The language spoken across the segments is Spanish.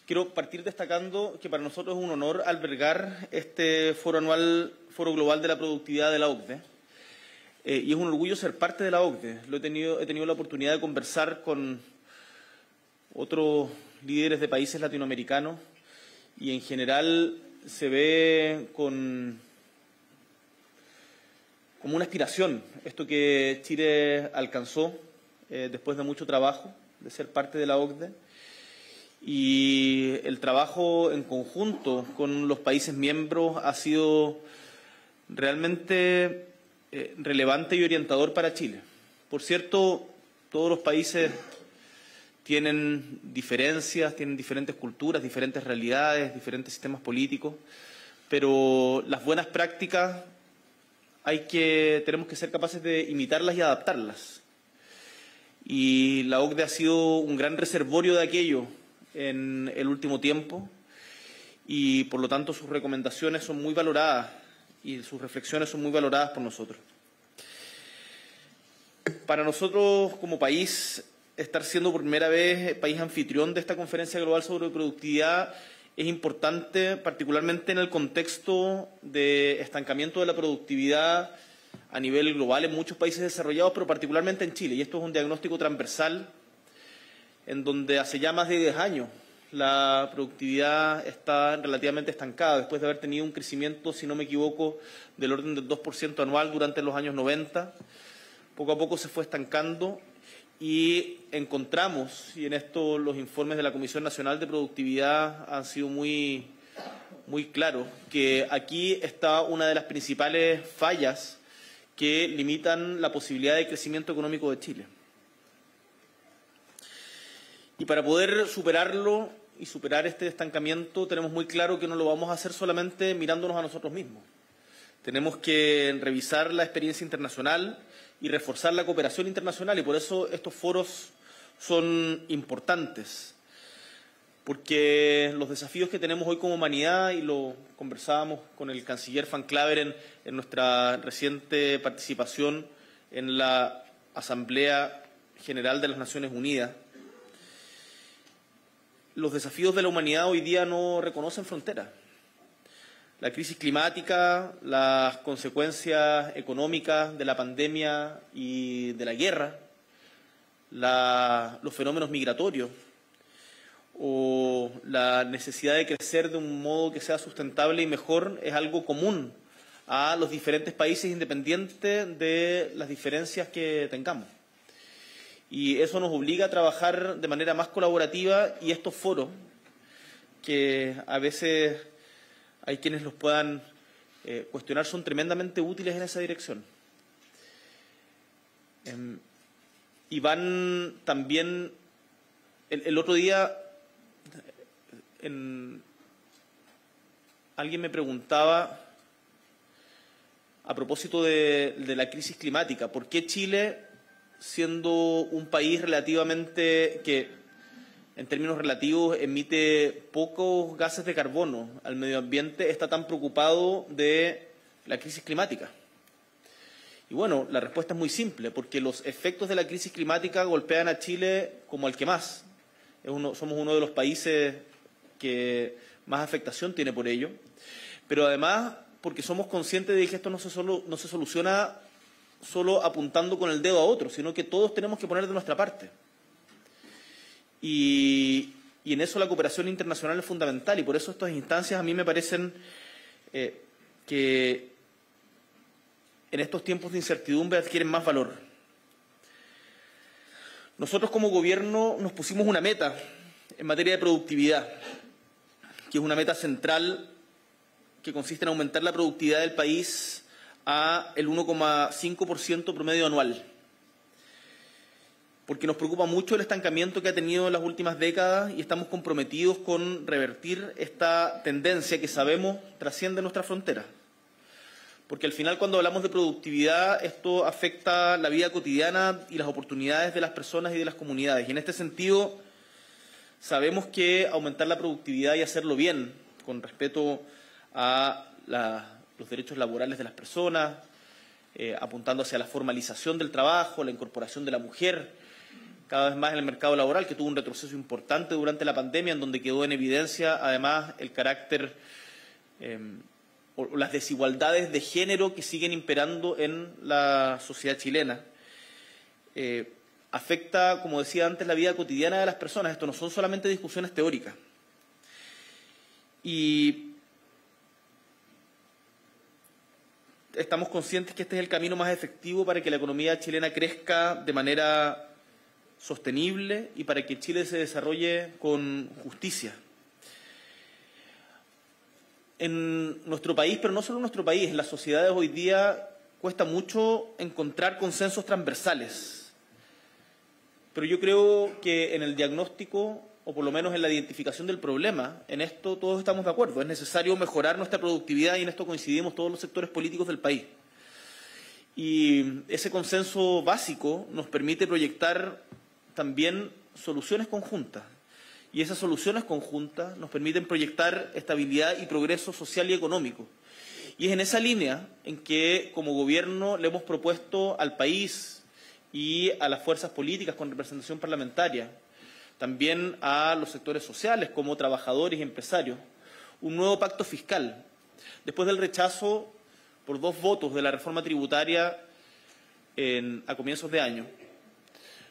Quiero partir destacando que para nosotros es un honor albergar este foro anual, Foro Global de la Productividad de la OCDE. Y es un orgullo ser parte de la OCDE. He tenido la oportunidad de conversar con otros líderes de países latinoamericanos y en general se ve como una aspiración esto que Chile alcanzó después de mucho trabajo, de ser parte de la OCDE. Y el trabajo en conjunto con los países miembros ha sido realmente relevante y orientador para Chile. Por cierto, todos los países tienen diferencias, tienen diferentes culturas, diferentes realidades, diferentes sistemas políticos, pero las buenas prácticas tenemos que ser capaces de imitarlas y adaptarlas. Y la OCDE ha sido un gran reservorio de aquello en el último tiempo y, por lo tanto, sus recomendaciones son muy valoradas y sus reflexiones son muy valoradas por nosotros. Para nosotros, como país, estar siendo por primera vez país anfitrión de esta Conferencia Global sobre Productividad es importante, particularmente en el contexto de estancamiento de la productividad a nivel global en muchos países desarrollados, pero particularmente en Chile. Y esto es un diagnóstico transversal en donde hace ya más de 10 años la productividad está relativamente estancada, después de haber tenido un crecimiento, si no me equivoco, del orden del 2% anual durante los años 90. Poco a poco se fue estancando y encontramos, y en esto los informes de la Comisión Nacional de Productividad han sido muy claros, que aquí está una de las principales fallas que limitan la posibilidad de crecimiento económico de Chile. Y para poder superarlo y superar este estancamiento, tenemos muy claro que no lo vamos a hacer solamente mirándonos a nosotros mismos. Tenemos que revisar la experiencia internacional y reforzar la cooperación internacional, y por eso estos foros son importantes. Porque los desafíos que tenemos hoy como humanidad, y lo conversábamos con el canciller Van Claveren en nuestra reciente participación en la Asamblea General de las Naciones Unidas, los desafíos de la humanidad hoy día no reconocen fronteras. La crisis climática, las consecuencias económicas de la pandemia y de la guerra, los fenómenos migratorios o la necesidad de crecer de un modo que sea sustentable y mejor es algo común a los diferentes países independientes de las diferencias que tengamos. Y eso nos obliga a trabajar de manera más colaborativa, y estos foros, que a veces hay quienes los puedan cuestionar, son tremendamente útiles en esa dirección. Y van también, el otro día, alguien me preguntaba a propósito de la crisis climática, ¿por qué Chile, siendo un país relativamente que en términos relativos emite pocos gases de carbono al medio ambiente, está tan preocupado de la crisis climática? Y bueno, la respuesta es muy simple, porque los efectos de la crisis climática golpean a Chile como al que más. Somos uno de los países que más afectación tiene por ello, pero además porque somos conscientes de que esto no se soluciona solo apuntando con el dedo a otro, sino que todos tenemos que poner de nuestra parte. Y en eso la cooperación internacional es fundamental, y por eso estas instancias a mí me parecen que en estos tiempos de incertidumbre adquieren más valor. Nosotros como gobierno nos pusimos una meta en materia de productividad, que es una meta central que consiste en aumentar la productividad del país a el 1,5% promedio anual. Porque nos preocupa mucho el estancamiento que ha tenido en las últimas décadas y estamos comprometidos con revertir esta tendencia que sabemos trasciende nuestras fronteras. Porque al final, cuando hablamos de productividad, esto afecta la vida cotidiana y las oportunidades de las personas y de las comunidades. Y en este sentido, sabemos que aumentar la productividad y hacerlo bien, con respeto a los derechos laborales de las personas, apuntando hacia la formalización del trabajo, la incorporación de la mujer, cada vez más en el mercado laboral, que tuvo un retroceso importante durante la pandemia, en donde quedó en evidencia, además, el carácter o las desigualdades de género que siguen imperando en la sociedad chilena. Afecta, como decía antes, la vida cotidiana de las personas. Esto no son solamente discusiones teóricas. Y estamos conscientes que este es el camino más efectivo para que la economía chilena crezca de manera sostenible y para que Chile se desarrolle con justicia. En nuestro país, pero no solo en nuestro país, en las sociedades hoy día cuesta mucho encontrar consensos transversales. Pero yo creo que en el diagnóstico, o por lo menos en la identificación del problema, en esto todos estamos de acuerdo. Es necesario mejorar nuestra productividad y en esto coincidimos todos los sectores políticos del país. Y ese consenso básico nos permite proyectar también soluciones conjuntas. Y esas soluciones conjuntas nos permiten proyectar estabilidad y progreso social y económico. Y es en esa línea en que, como Gobierno, le hemos propuesto al país y a las fuerzas políticas con representación parlamentaria, también a los sectores sociales como trabajadores y empresarios, un nuevo pacto fiscal. Después del rechazo por 2 votos de la reforma tributaria a comienzos de año,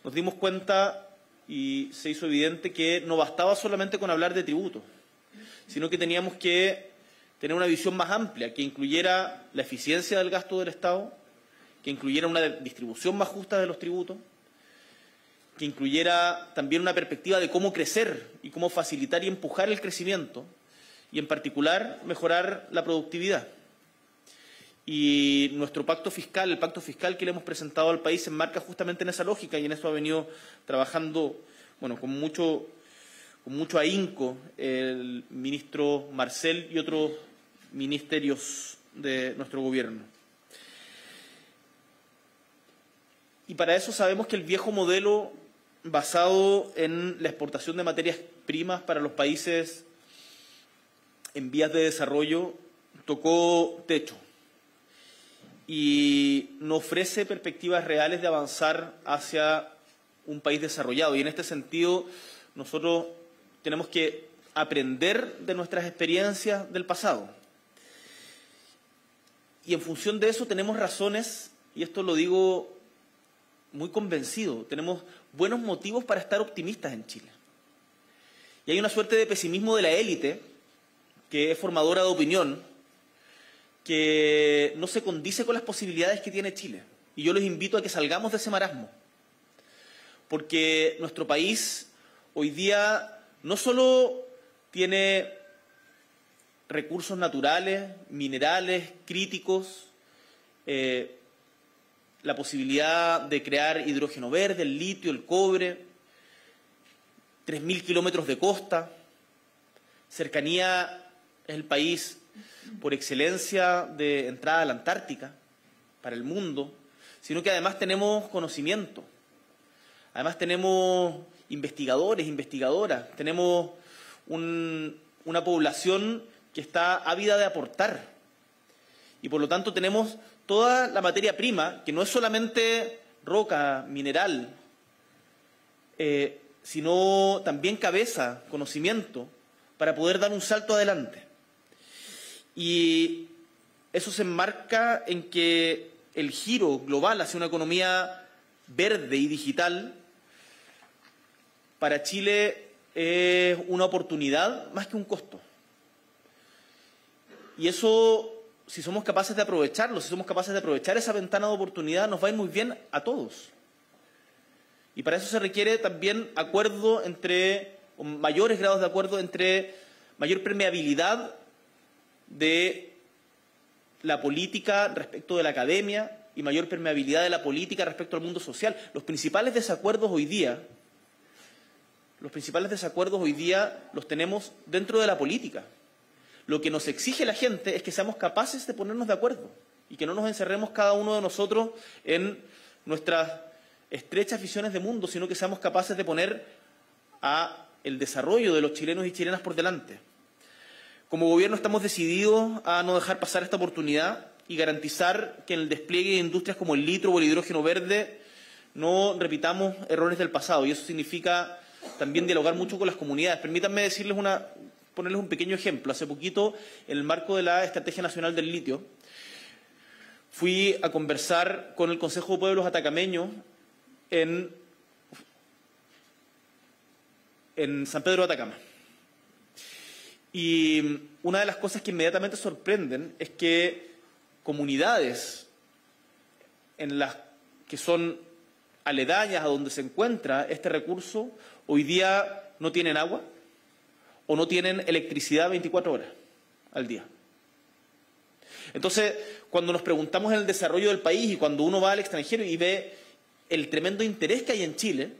nos dimos cuenta y se hizo evidente que no bastaba solamente con hablar de tributos, sino que teníamos que tener una visión más amplia, que incluyera la eficiencia del gasto del Estado, que incluyera una distribución más justa de los tributos, que incluyera también una perspectiva de cómo crecer y cómo facilitar y empujar el crecimiento, y en particular mejorar la productividad. Y nuestro pacto fiscal, el pacto fiscal que le hemos presentado al país, se enmarca justamente en esa lógica, y en eso ha venido trabajando con mucho ahínco el ministro Marcel y otros ministerios de nuestro Gobierno. Y para eso sabemos que el viejo modelo basado en la exportación de materias primas para los países en vías de desarrollo tocó techo y no ofrece perspectivas reales de avanzar hacia un país desarrollado. Y en este sentido, nosotros tenemos que aprender de nuestras experiencias del pasado. Y en función de eso tenemos razones, y esto lo digo muy convencido, tenemos buenos motivos para estar optimistas en Chile. Y hay una suerte de pesimismo de la élite, que es formadora de opinión, que no se condice con las posibilidades que tiene Chile. Y yo les invito a que salgamos de ese marasmo, porque nuestro país hoy día no solo tiene recursos naturales, minerales, críticos, la posibilidad de crear hidrógeno verde, el litio, el cobre, 3.000 kilómetros de costa, cercanía, es el país por excelencia de entrada a la Antártica para el mundo, sino que además tenemos conocimiento, además tenemos investigadores, investigadoras, tenemos una población que está ávida de aportar y por lo tanto tenemos toda la materia prima, que no es solamente roca, mineral, sino también cabeza, conocimiento, para poder dar un salto adelante. Y eso se enmarca en que el giro global hacia una economía verde y digital para Chile es una oportunidad más que un costo. Y eso, si somos capaces de aprovecharlo, si somos capaces de aprovechar esa ventana de oportunidad, nos va a ir muy bien a todos. Y para eso se requiere también acuerdo o mayores grados de acuerdo entre mayor permeabilidad de la política respecto de la academia y mayor permeabilidad de la política respecto al mundo social. Los principales desacuerdos hoy día los tenemos dentro de la política. Lo que nos exige la gente es que seamos capaces de ponernos de acuerdo y que no nos encerremos cada uno de nosotros en nuestras estrechas visiones de mundo, sino que seamos capaces de poner a el desarrollo de los chilenos y chilenas por delante. Como Gobierno estamos decididos a no dejar pasar esta oportunidad y garantizar que en el despliegue de industrias como el litio o el hidrógeno verde no repitamos errores del pasado, y eso significa también dialogar mucho con las comunidades. Permítanme ponerles un pequeño ejemplo. Hace poquito, en el marco de la Estrategia Nacional del Litio, fui a conversar con el Consejo de Pueblos Atacameños en San Pedro de Atacama. Y una de las cosas que inmediatamente sorprenden es que comunidades que son aledañas a donde se encuentra este recurso, hoy día no tienen agua o no tienen electricidad 24 horas al día. Entonces, cuando nos preguntamos en el desarrollo del país y cuando uno va al extranjero y ve el tremendo interés que hay en Chile,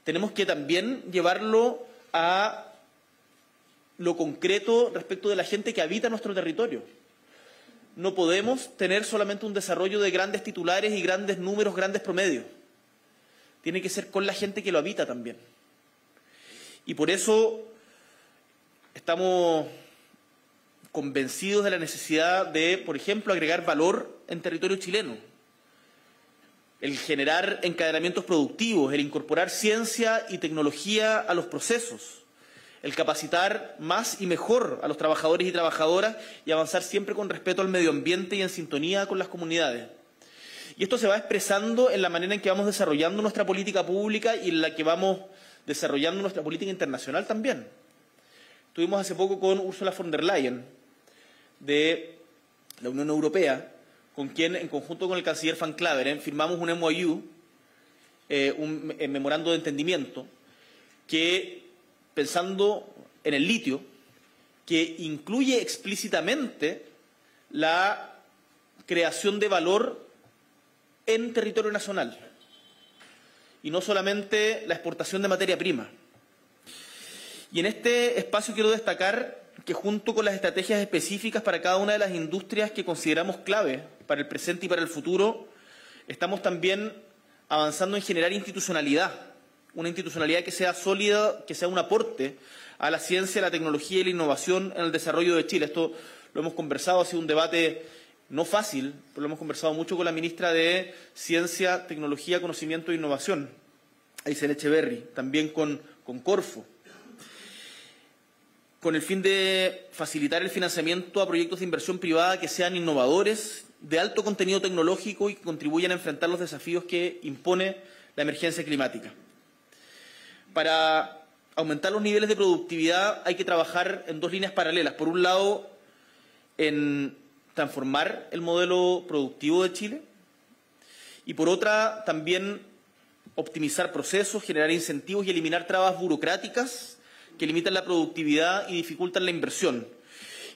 tenemos que también llevarlo a lo concreto respecto de la gente que habita nuestro territorio. No podemos tener solamente un desarrollo de grandes titulares y grandes números, grandes promedios. Tiene que ser con la gente que lo habita también. Y por eso estamos convencidos de la necesidad de, por ejemplo, agregar valor en territorio chileno. El generar encadenamientos productivos, el incorporar ciencia y tecnología a los procesos, el capacitar más y mejor a los trabajadores y trabajadoras y avanzar siempre con respeto al medio ambiente y en sintonía con las comunidades. Y esto se va expresando en la manera en que vamos desarrollando nuestra política pública y en la que vamos desarrollando nuestra política internacional también. Estuvimos hace poco con Ursula von der Leyen, de la Unión Europea, con quien, en conjunto con el canciller Van Claveren, firmamos un MOU, un memorando de entendimiento, que, pensando en el litio, que incluye explícitamente la creación de valor en territorio nacional y no solamente la exportación de materia prima. Y en este espacio quiero destacar que junto con las estrategias específicas para cada una de las industrias que consideramos clave para el presente y para el futuro, estamos también avanzando en generar institucionalidad, una institucionalidad que sea sólida, que sea un aporte a la ciencia, la tecnología y la innovación en el desarrollo de Chile. Esto lo hemos conversado, ha sido un debate no fácil, pero lo hemos conversado mucho con la ministra de Ciencia, Tecnología, Conocimiento e Innovación, Aysén Echeverry, también con Corfo, con el fin de facilitar el financiamiento a proyectos de inversión privada que sean innovadores, de alto contenido tecnológico y que contribuyan a enfrentar los desafíos que impone la emergencia climática. Para aumentar los niveles de productividad hay que trabajar en dos líneas paralelas. Por un lado, en transformar el modelo productivo de Chile y por otra, también optimizar procesos, generar incentivos y eliminar trabas burocráticas que limitan la productividad y dificultan la inversión.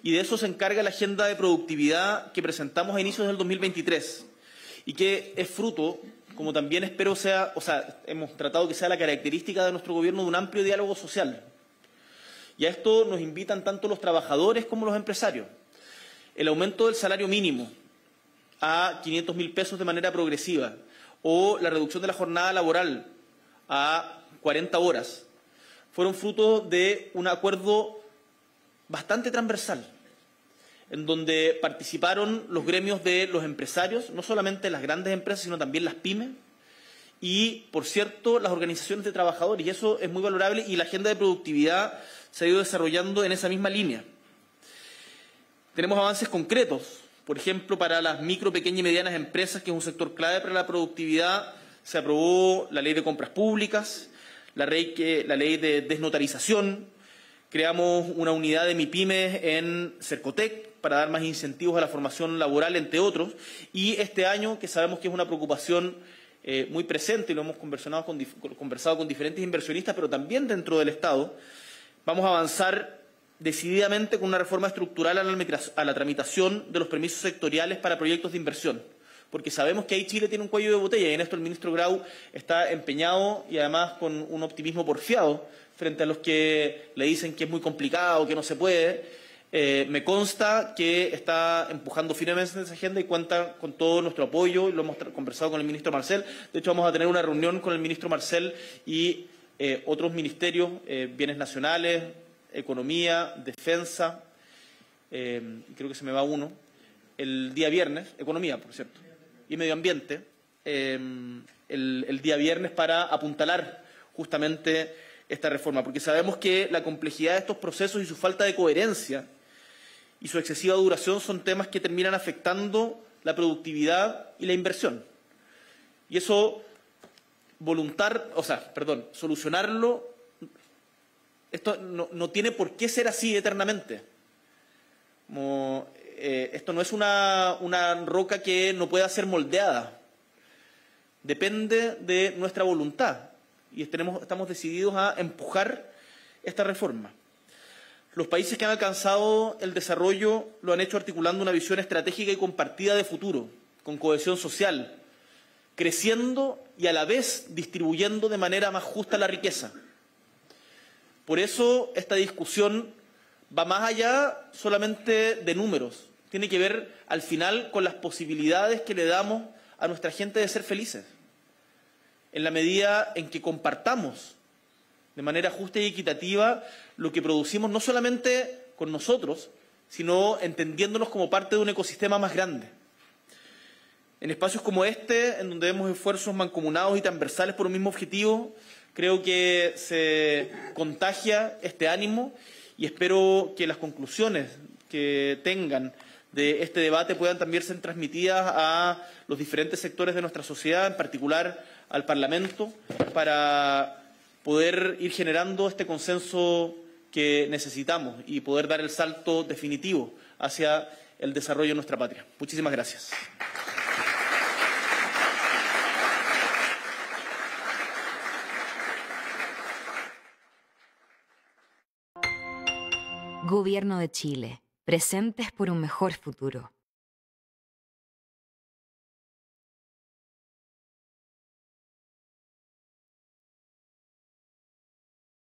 Y de eso se encarga la agenda de productividad que presentamos a inicios del 2023 y que es fruto, como también espero sea, hemos tratado que sea la característica de nuestro gobierno, de un amplio diálogo social. Y a esto nos invitan tanto los trabajadores como los empresarios. El aumento del salario mínimo a 500.000 pesos de manera progresiva o la reducción de la jornada laboral a 40 horas fueron fruto de un acuerdo bastante transversal, en donde participaron los gremios de los empresarios, no solamente las grandes empresas, sino también las pymes y, por cierto, las organizaciones de trabajadores. Y eso es muy valorable y la agenda de productividad se ha ido desarrollando en esa misma línea. Tenemos avances concretos, por ejemplo, para las micro, pequeñas y medianas empresas, que es un sector clave para la productividad. Se aprobó la ley de compras públicas, la ley de desnotarización, creamos una unidad de MIPYMES en Cercotec para dar más incentivos a la formación laboral, entre otros, y este año, que sabemos que es una preocupación muy presente y lo hemos conversado con diferentes inversionistas, pero también dentro del Estado, vamos a avanzar decididamente con una reforma estructural a la tramitación de los permisos sectoriales para proyectos de inversión, porque sabemos que ahí Chile tiene un cuello de botella y en esto el ministro Grau está empeñado y además con un optimismo porfiado frente a los que le dicen que es muy complicado, que no se puede. Me consta que está empujando firmemente esa agenda y cuenta con todo nuestro apoyo, y lo hemos conversado con el ministro Marcel. De hecho, vamos a tener una reunión con el ministro Marcel y otros ministerios, bienes nacionales, economía, defensa, creo que se me va uno, el día viernes, economía, por cierto, y medio ambiente, el día viernes para apuntalar justamente esta reforma, porque sabemos que la complejidad de estos procesos y su falta de coherencia y su excesiva duración son temas que terminan afectando la productividad y la inversión. Y eso, solucionarlo, esto no tiene por qué ser así eternamente. Esto no es una roca que no pueda ser moldeada. Depende de nuestra voluntad y estamos decididos a empujar esta reforma. Los países que han alcanzado el desarrollo lo han hecho articulando una visión estratégica y compartida de futuro, con cohesión social, creciendo y a la vez distribuyendo de manera más justa la riqueza. Por eso esta discusión va más allá solamente de números. Tiene que ver, al final, con las posibilidades que le damos a nuestra gente de ser felices. En la medida en que compartamos de manera justa y equitativa lo que producimos, no solamente con nosotros, sino entendiéndonos como parte de un ecosistema más grande. En espacios como este, en donde vemos esfuerzos mancomunados y transversales por un mismo objetivo, creo que se contagia este ánimo y espero que las conclusiones que tengan de este debate puedan también ser transmitidas a los diferentes sectores de nuestra sociedad, en particular al Parlamento, para poder ir generando este consenso que necesitamos y poder dar el salto definitivo hacia el desarrollo de nuestra patria. Muchísimas gracias. Gobierno de Chile. Presentes por un mejor futuro.